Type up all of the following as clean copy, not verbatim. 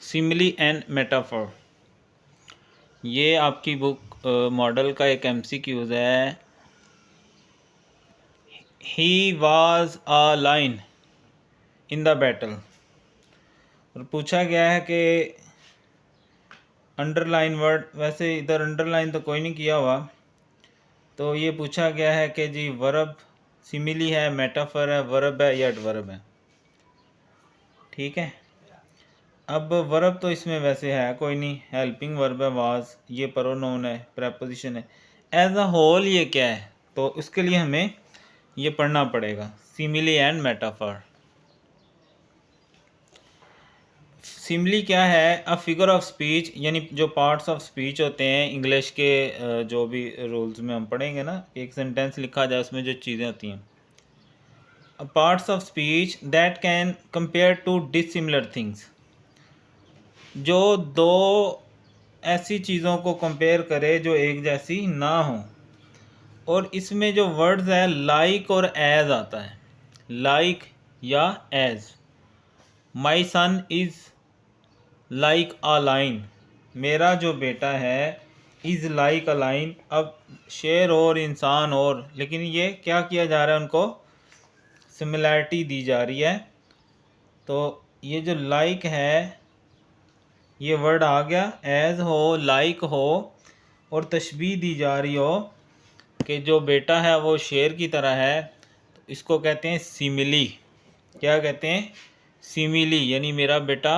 Simile and metaphor, ये आपकी book model का एक MCQ है। He was a line in the battle, और पूछा गया है कि अंडरलाइन वर्ड, वैसे इधर अंडरलाइन तो कोई नहीं किया हुआ, तो ये पूछा गया है कि जी वर्ब सिमिली है, मेटाफर है, वर्ब है या एडवर्ब है। ठीक है, अब वर्ब तो इसमें वैसे है कोई नहीं, हेल्पिंग वर्ब है वाज, ये प्रोनाउन है, प्रेपोजिशन है। एज अ होल ये क्या है, तो उसके लिए हमें ये पढ़ना पड़ेगा, सिमिली एंड मेटाफर। सिमिली क्या है, अ फिगर ऑफ स्पीच, यानी जो पार्ट्स ऑफ स्पीच होते हैं इंग्लिश के, जो भी रूल्स में हम पढ़ेंगे ना, एक सेंटेंस लिखा जाए उसमें जो चीज़ें होती हैं, parts of speech that can compare to dissimilar things, जो दो ऐसी चीज़ों को कंपेयर करे जो एक जैसी ना हो। और इसमें जो वर्ड्स है लाइक और एज आता है, लाइक या as. My son is like a lion, मेरा जो बेटा है इज़ लाइक अ लाइन। अब शेर और इंसान और, लेकिन ये क्या किया जा रहा है, उनको सिमिलैरिटी दी जा रही है। तो ये जो लाइक है ये वर्ड आ गया, एज हो, लाइक हो, और तशबीह दी जा रही हो कि जो बेटा है वो शेर की तरह है, तो इसको कहते हैं सिमिली। क्या कहते हैं, सिमिली, यानी मेरा बेटा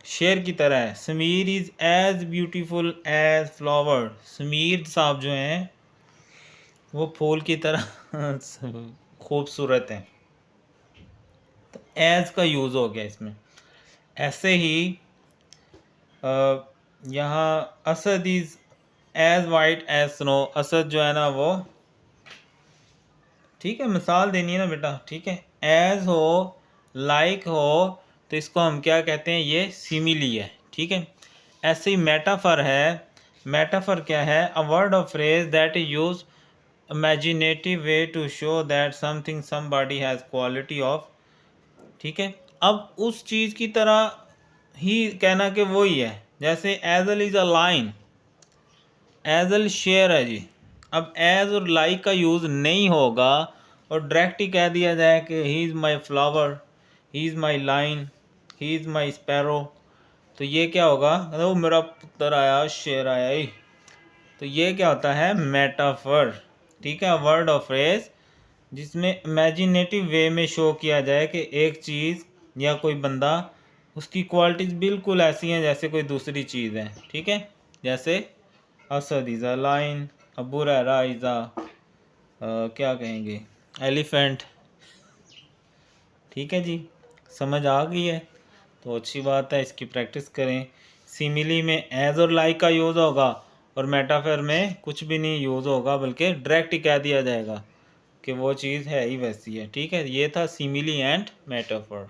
शेर की तरह है। Sameer is as beautiful as flower, Sameer साहब जो हैं वो फूल की तरह खूबसूरत हैं। तो एज का यूज़ हो गया इसमें। ऐसे ही यहाँ Asad is as white as snow, Asad जो है ना वो, ठीक है, मिसाल देनी है ना बेटा, ठीक है। एज हो, लाइक हो, तो इसको हम क्या कहते हैं, ये सिमिली है। ठीक है, ऐसे ही मेटाफर है। मेटाफर क्या है, a word of phrase that is use imaginative way to show that something somebody has quality of. ठीक है, अब उस चीज़ की तरह ही कहना कि वो ही है, जैसे एजल इज़ अ लाइन, एजल शेयर है जी। अब एज और लाइक का यूज़ नहीं होगा और डायरेक्ट ही कह दिया जाए कि he is my flower, he is my line, he is my sparrow, तो ये क्या होगा, वो मेरा पुत्र आया, शेर आया ही। तो ये क्या होता है, मेटाफर। ठीक है, वर्ड ऑफ फ्रेज जिसमें इमेजिनेटिव वे में शो किया जाए कि एक चीज़ या कोई बंदा, उसकी क्वालिटीज़ बिल्कुल ऐसी हैं जैसे कोई दूसरी चीज़ है। ठीक है, जैसे Asad is a lion, Abu Hurairah is a क्या कहेंगे, एलिफेंट। ठीक है जी, समझ आ गई है तो अच्छी बात है, इसकी प्रैक्टिस करें। सिमिली में एज और लाइक का यूज़ होगा, और मेटाफर में कुछ भी नहीं यूज़ होगा, बल्कि डायरेक्ट ही कह दिया जाएगा कि वो चीज़ है ही वैसी है। ठीक है, ये था सिमिली एंड मेटाफर।